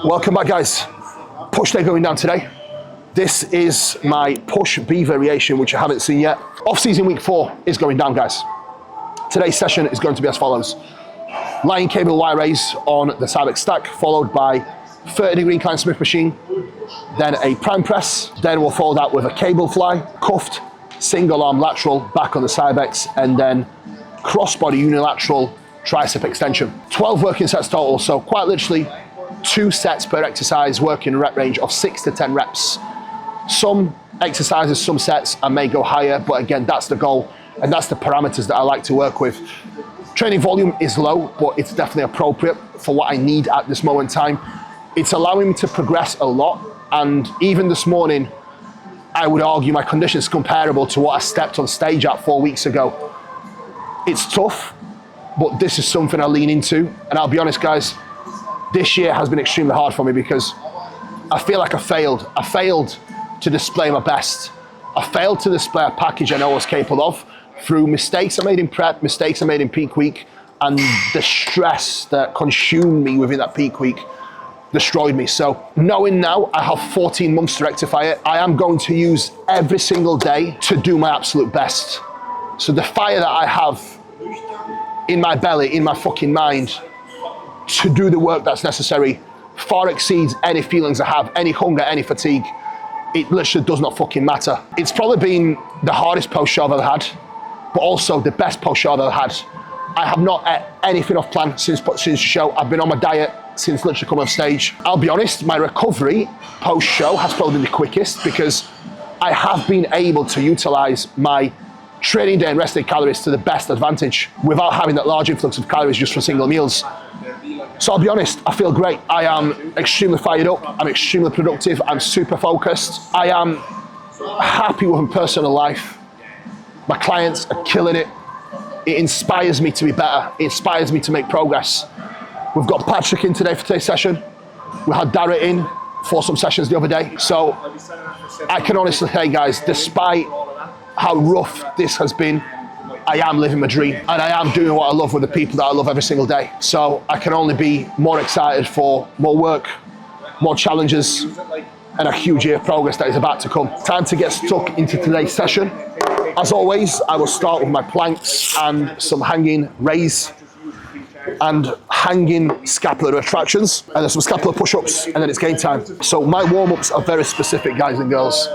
Welcome back, guys. Push day going down today. This is my push B variation, which you haven't seen yet. Off-season week 4 is going down, guys. Today's session is going to be as follows. Lying cable Y raise on the Cybex stack, followed by 30-degree incline Smith machine, then a prime press, then we'll follow that with a cable fly, cuffed, single arm lateral back on the Cybex, and then crossbody unilateral tricep extension. 12 working sets total, so quite literally 2 sets per exercise, working rep range of 6 to 10 reps. Some exercises, some sets, I may go higher, but again, that's the goal, and that's the parameters that I like to work with. Training volume is low, but it's definitely appropriate for what I need at this moment in time. It's allowing me to progress a lot, and even this morning, I would argue my condition is comparable to what I stepped on stage at 4 weeks ago. It's tough, but this is something I lean into, and I'll be honest, guys, this year has been extremely hard for me because I feel like I failed. I failed to display my best. I failed to display a package I know I was capable of through mistakes I made in prep, mistakes I made in peak week, and the stress that consumed me within that peak week destroyed me. So knowing now I have 14 months to rectify it, I am going to use every single day to do my absolute best. So the fire that I have in my belly, in my fucking mind, to do the work that's necessary far exceeds any feelings I have, any hunger, any fatigue. It literally does not fucking matter. It's probably been the hardest post show I've ever had, but also the best post show I've ever had. I have not ate anything off plan since the show. I've been on my diet since literally coming off stage. I'll be honest, my recovery post show has probably been the quickest because I have been able to utilize my training day and rest day calories to the best advantage without having that large influx of calories just from single meals. So I'll be honest, I feel great. I am extremely fired up. I'm extremely productive. I'm super focused. I am happy with my personal life. My clients are killing it. It inspires me to be better. It inspires me to make progress. We've got Patrick in today for today's session. We had Dara in for some sessions the other day. So I can honestly say, guys, despite how rough this has been, I am living my dream, and I am doing what I love with the people that I love every single day. So I can only be more excited for more work, more challenges, and a huge year of progress that is about to come. Time to get stuck into today's session. As always, I will start with my planks and some hanging raise and hanging scapular retractions, and then some scapular push-ups, and then it's game time. So my warm-ups are very specific, guys and girls.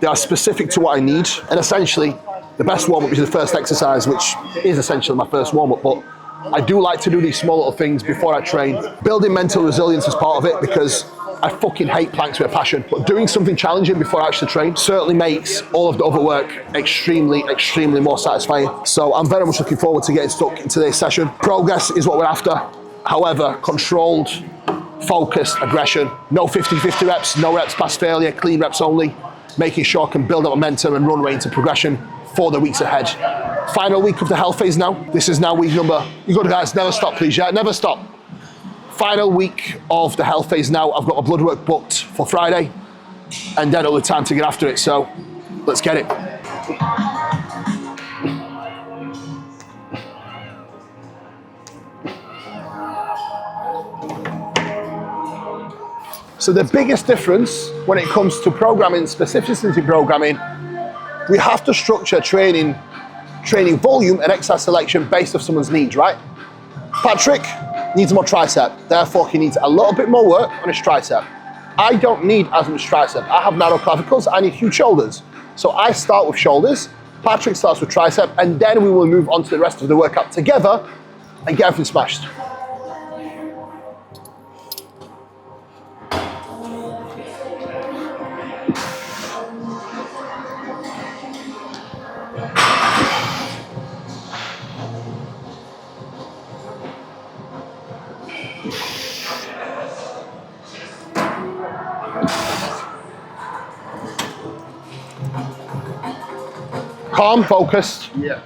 They are specific to what I need, and essentially, the best warm-up is the first exercise, which is essentially my first warm-up, but I do like to do these small little things before I train. Building mental resilience is part of it because I fucking hate planks with a passion, but doing something challenging before I actually train certainly makes all of the other work extremely, extremely more satisfying. So I'm very much looking forward to getting stuck in today's session. Progress is what we're after. However, controlled, focused aggression. No 50-50 reps, no reps past failure, clean reps only. Making sure I can build up momentum and runway into progression for the weeks ahead. Final week of the health phase now. This is now week number, you got to guys, never stop please, yeah? Never stop. Final week of the health phase now. I've got a blood work booked for Friday, and then it'll be time to get after it, so let's get it. So the biggest difference when it comes to programming, specificity programming, we have to structure training volume and exercise selection based on someone's needs, right? Patrick needs more tricep, therefore he needs a little bit more work on his tricep. I don't need as much tricep. I have narrow clavicles, I need huge shoulders. So I start with shoulders, Patrick starts with tricep, and then we will move on to the rest of the workout together and get everything smashed. Calm, focused. Yeah.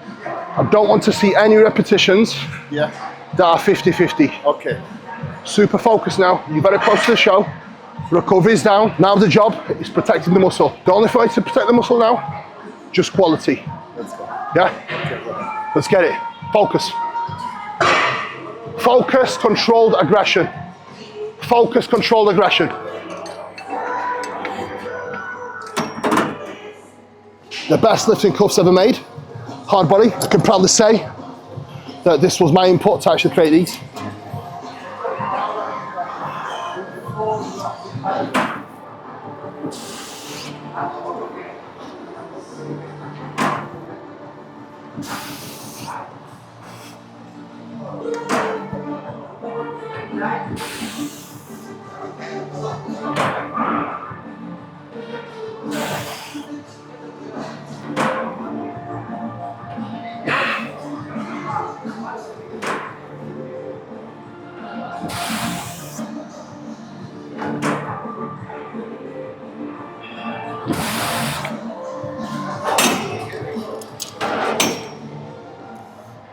I don't want to see any repetitions Yeah. that are 50-50. Okay. Super focused now. You're very close to the show. Recovery's down. Now the job is protecting the muscle. The only way to protect the muscle now, just quality. Let's go. Yeah? Let's get it. Focus. Focus, controlled aggression. focus, controlled aggression. The best lifting cuffs ever made. Hard body. I can proudly say that this was my input to actually create these.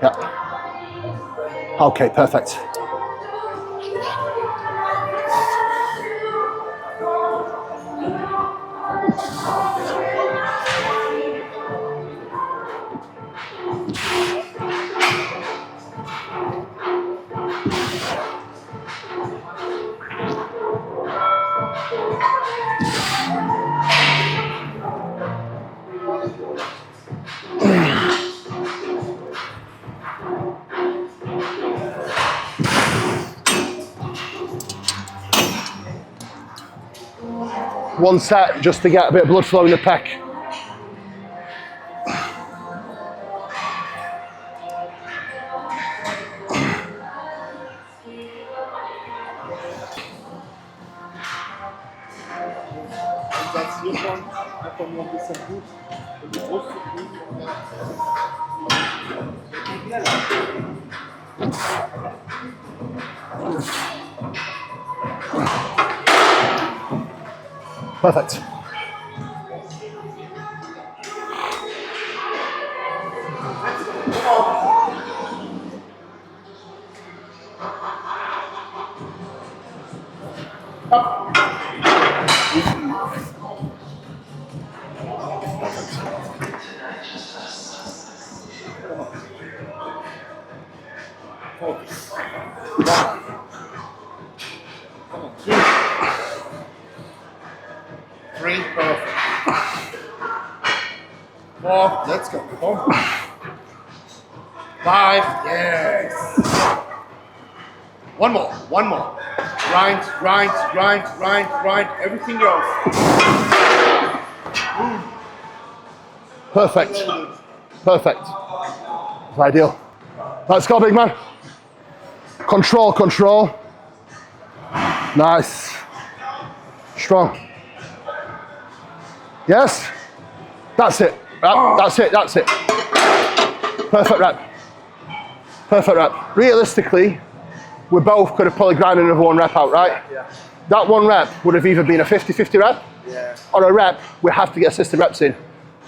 Yeah. Okay, perfect. One set just to get a bit of blood flow in the pec. Perfect. Three, perfect. Four, let's go. Four. Five, yes. One more. Grind, everything else. Perfect. Perfect. That's ideal. Let's go, big man. Control. Nice. Strong. Yes. That's it. That's it. Perfect rep. Realistically, we both could have probably grinded another one rep out, right? Yeah. That one rep would have either been a 50-50 rep, or a rep we have to get assisted reps in.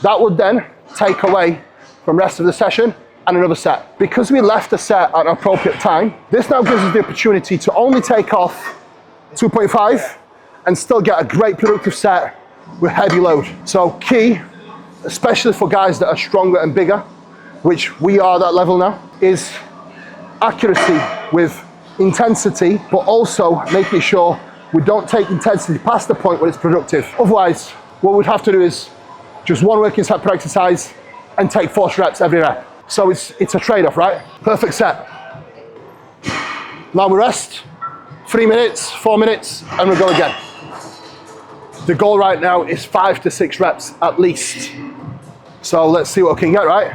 That would then take away from the rest of the session and another set. Because we left the set at an appropriate time, this now gives us the opportunity to only take off 2.5 and still get a great productive set with heavy load. So key, especially for guys that are stronger and bigger, which we are that level now, is accuracy with intensity, but also making sure we don't take intensity past the point where it's productive. Otherwise, what we'd have to do is just one working set per exercise and take 4 reps every rep. So it's a trade-off, right? Perfect set. Now we rest, 3 minutes, 4 minutes, and we go again. The goal right now is 5 to 6 reps at least. So let's see what we can get, right?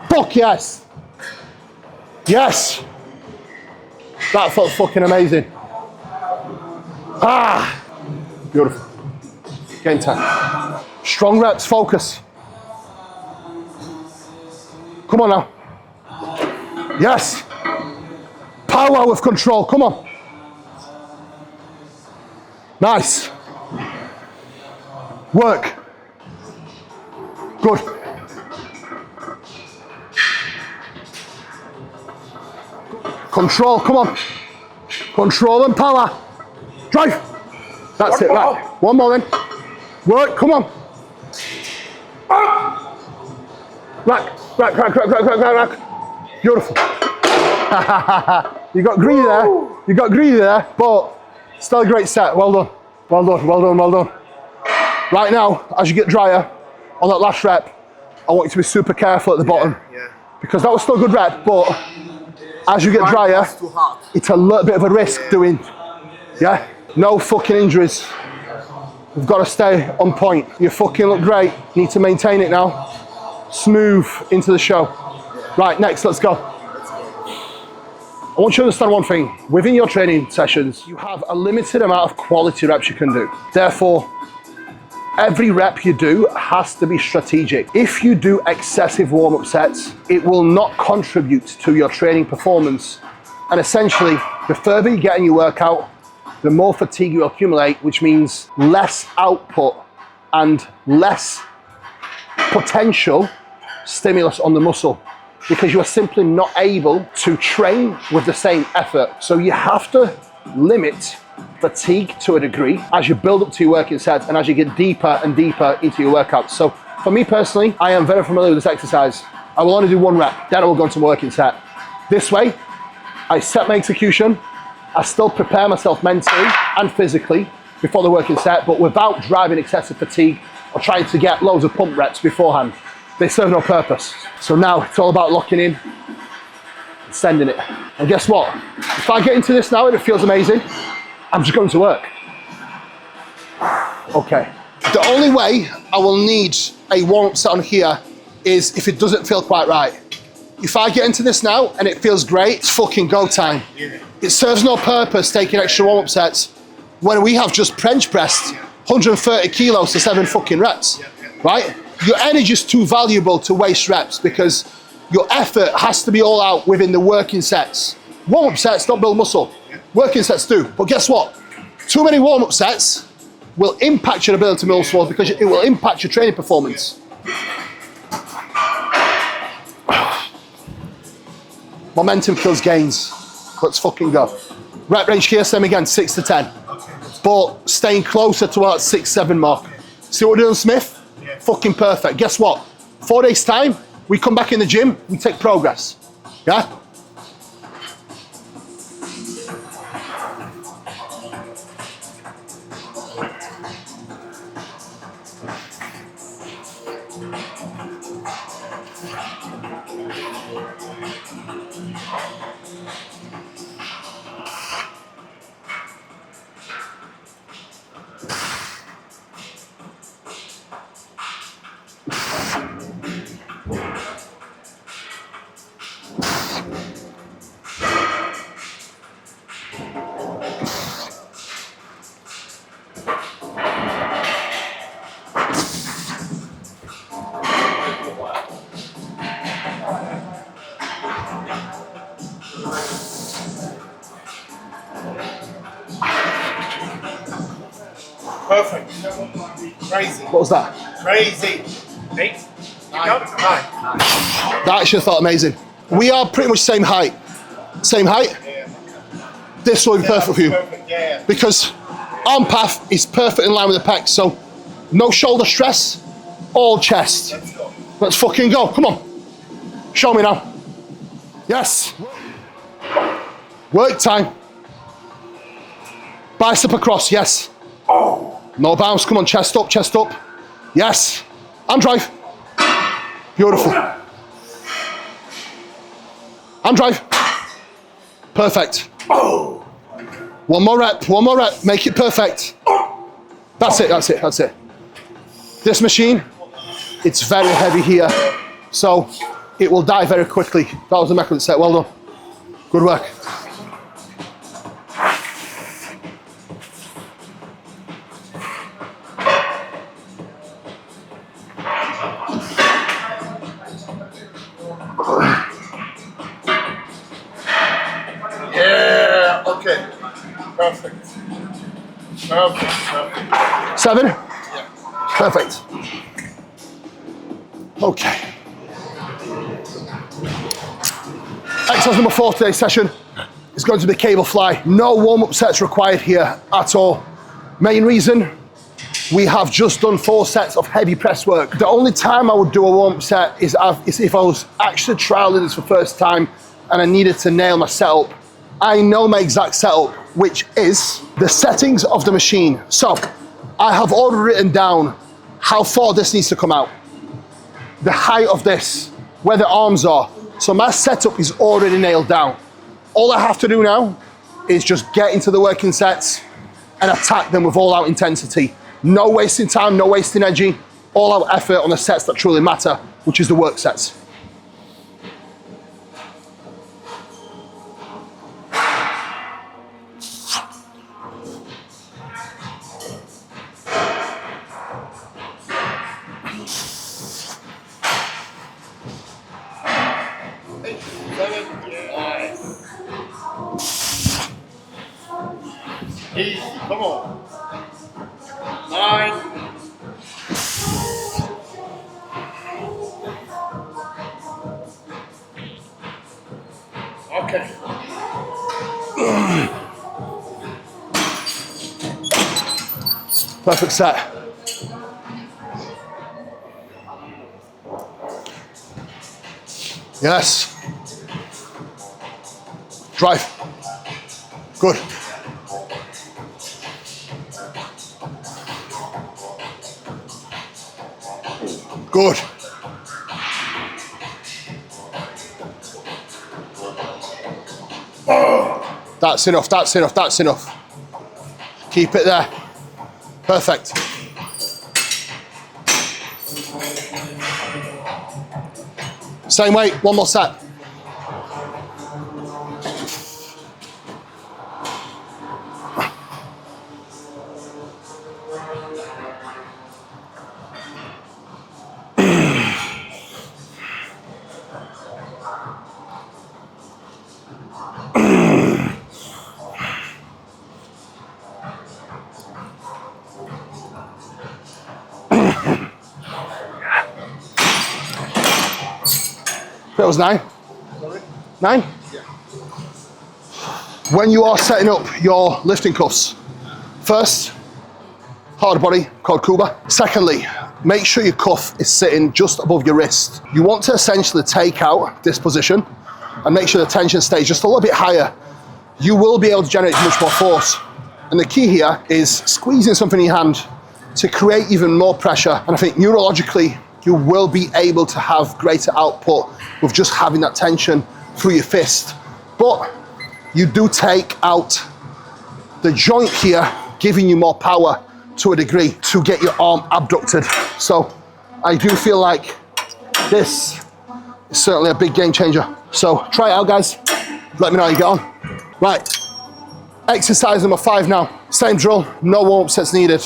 Fuck yes. Yes. That felt fucking amazing. Beautiful. Game time. Strong reps, focus. Come on now. Yes. Power with control, come on. Nice. Work. Good. Control, come on. Control and power. Drive. That's it, right. One more then. Work, come on. Rack. Beautiful. You got greedy there. You got greedy there, but still a great set. Well done. Well done, well done, well done. Right now, as you get drier on that last rep, I want you to be super careful at the bottom. Yeah. Because that was still a good rep, but as you get drier, it's a little bit of a risk doing, yeah? No fucking injuries. We've got to stay on point. You fucking look great. You need to maintain it now. Smooth into the show. Right, next, let's go. I want you to understand one thing. Within your training sessions, you have a limited amount of quality reps you can do. Therefore, every rep you do has to be strategic. If you do excessive warm-up sets, it will not contribute to your training performance. And essentially, the further you get in your workout, the more fatigue you accumulate, which means less output and less potential stimulus on the muscle, because you are simply not able to train with the same effort. So you have to limit fatigue to a degree as you build up to your working sets and as you get deeper and deeper into your workouts. So for me personally, I am very familiar with this exercise. I will only do one rep, then I will go into my working set. This way, I set my execution, I still prepare myself mentally and physically before the working set, but without driving excessive fatigue or trying to get loads of pump reps beforehand. They serve no purpose. So now it's all about locking in and sending it. And guess what? If I get into this now and it feels amazing, I'm just going to work. Okay. The only way I will need a warm-up set on here is if it doesn't feel quite right. If I get into this now and it feels great, it's fucking go time. Yeah. It serves no purpose taking extra warm-up sets when we have just bench pressed 130 kilos to 7 fucking reps, right? Your energy is too valuable to waste reps because your effort has to be all out within the working sets. Warm-up sets don't build muscle. Working sets do. But guess what? Too many warm-up sets will impact your ability to build muscle because it will impact your training performance. Momentum kills gains. Let's fucking go. Rep range here, same again, 6 to 10. But staying closer to our 6-7 mark. See what we're doing, Smith? Yeah. Fucking perfect. Guess what? 4 days time, we come back in the gym, we take progress. Yeah? Perfect. Crazy. What was that? Crazy. 8. 9. That actually felt amazing. We are pretty much same height. Same height? Yeah. This will be perfect for you. Perfect. Yeah. Because arm path is perfect in line with the pecs, so no shoulder stress, all chest. Let's go. Let's fucking go, come on. Show me now. Yes. Work time. Bicep across, yes. Oh. No bounce, come on, chest up, chest up. Yes. And drive. Beautiful. And drive. Perfect. Oh. One more rep, make it perfect. That's it, that's it, that's it. This machine, it's very heavy here, so it will die very quickly. That was the immaculate set, well done. Good work. Yeah. Okay. Perfect. Perfect. Perfect. 7? Yeah. Perfect. Okay. Exercise number 4 today's session is going to be cable fly. No warm-up sets required here at all. Main reason, we have just done 4 sets of heavy press work. The only time I would do a warm-up set is if I was actually trialing this for the first time and I needed to nail my setup. I know my exact setup, which is the settings of the machine. So I have already written down how far this needs to come out, the height of this, where the arms are. So my setup is already nailed down. All I have to do now is just get into the working sets and attack them with all out intensity. No wasting time, no wasting energy, all out effort on the sets that truly matter, which is the work sets. Easy, come on. 9. Okay. Perfect set. Yes. Drive. Good. Good. That's enough, that's enough, that's enough. Keep it there. Perfect. Same weight, one more set. That was 9. 9? Yeah. When you are setting up your lifting cuffs, first, hard body called Kuba. Secondly, make sure your cuff is sitting just above your wrist. You want to essentially take out this position and make sure the tension stays just a little bit higher. You will be able to generate much more force. And the key here is squeezing something in your hand to create even more pressure. And I think neurologically, you will be able to have greater output with just having that tension through your fist. But you do take out the joint here, giving you more power to a degree to get your arm abducted. So I do feel like this is certainly a big game changer. So try it out, guys. Let me know how you get on. Right, exercise number 5 now. Same drill, no warm-up sets needed.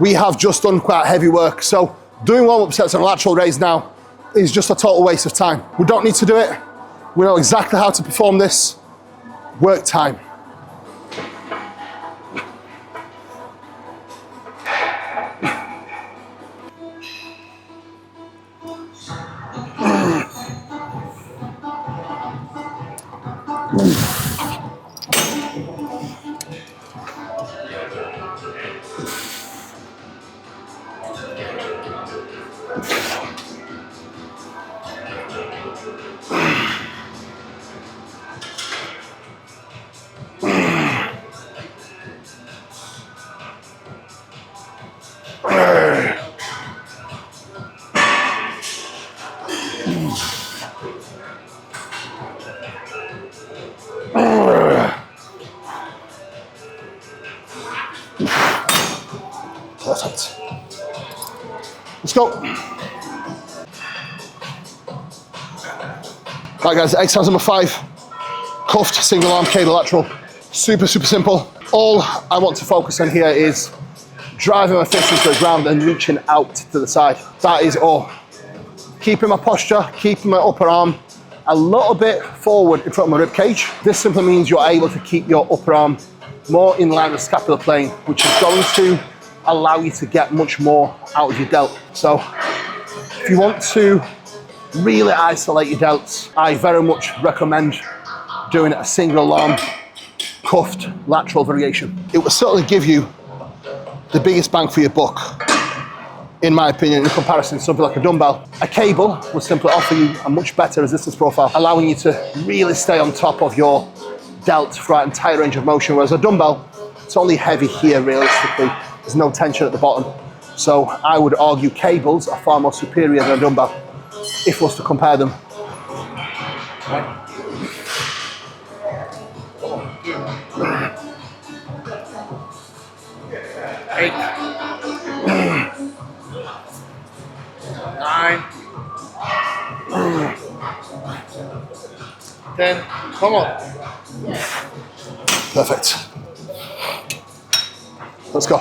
We have just done quite heavy work. So doing warm-up sets on a lateral raise now is just a total waste of time. We don't need to do it. We know exactly how to perform this. Work time. Perfect. Let's go. Right guys, exercise number 5. Cuffed single arm cable lateral. Super, super simple. All I want to focus on here is driving my fist into the ground and reaching out to the side. That is all. Keeping my posture, keeping my upper arm a little bit forward in front of my rib cage. This simply means you're able to keep your upper arm more in line with the scapular plane, which is going to allow you to get much more out of your delt. So If you want to really isolate your delts, I very much recommend doing a single arm cuffed lateral variation. It will certainly give you the biggest bang for your buck, in my opinion, in comparison to something like a dumbbell. A cable will simply offer you a much better resistance profile, allowing you to really stay on top of your delt throughout the entire range of motion, whereas a dumbbell, it's only heavy here realistically. There's no tension at the bottom. So I would argue cables are far more superior than a dumbbell, if was to compare them. Eight. 9. 10. Come on. Perfect. Let's go.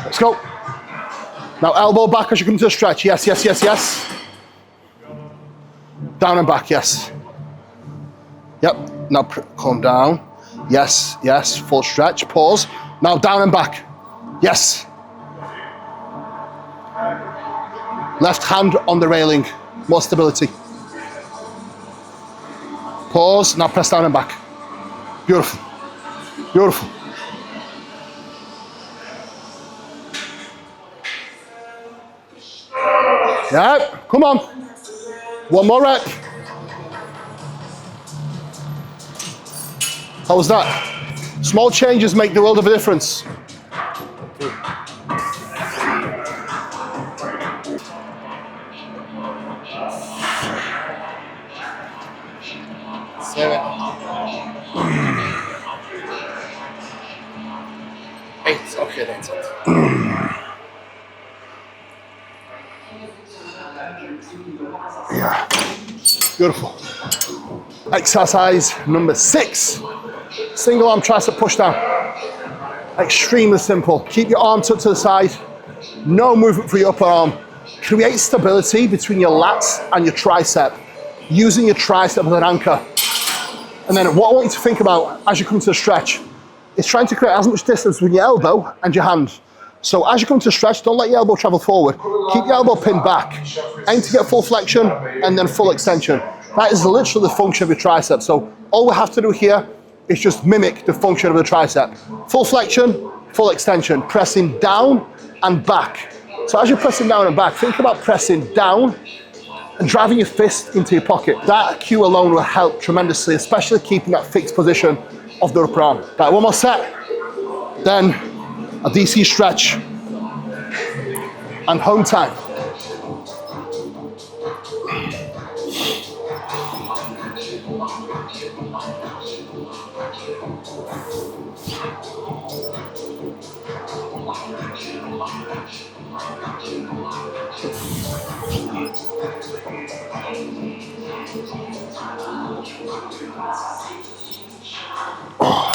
Let's go. Now elbow back as you come to a stretch. Yes, yes, yes, yes. Down and back, yes. Yep, now calm down. Yes, yes, full stretch, pause. Now down and back. Yes. Left hand on the railing, more stability. Pause, now press down and back. Beautiful, beautiful. Yeah, come on. One more rep. How was that? Small changes make the world of a difference. 7. 8. Okay, that's it. Yeah, beautiful. Exercise number 6. Single arm tricep push down. Extremely simple. Keep your arm tucked to the side. No movement for your upper arm. Create stability between your lats and your tricep, using your tricep as an anchor. And then what I want you to think about as you come to a stretch is trying to create as much distance between your elbow and your hand. So as you come to a stretch, don't let your elbow travel forward. Keep your elbow pinned back. Aim to get full flexion and then full extension. That is literally the function of your tricep. So all we have to do here is just mimic the function of the tricep. Full flexion, full extension, pressing down and back. So as you're pressing down and back, think about pressing down and driving your fist into your pocket. That cue alone will help tremendously, especially keeping that fixed position of the upper arm. Right, one more set, then a DC stretch, and home time. Oh.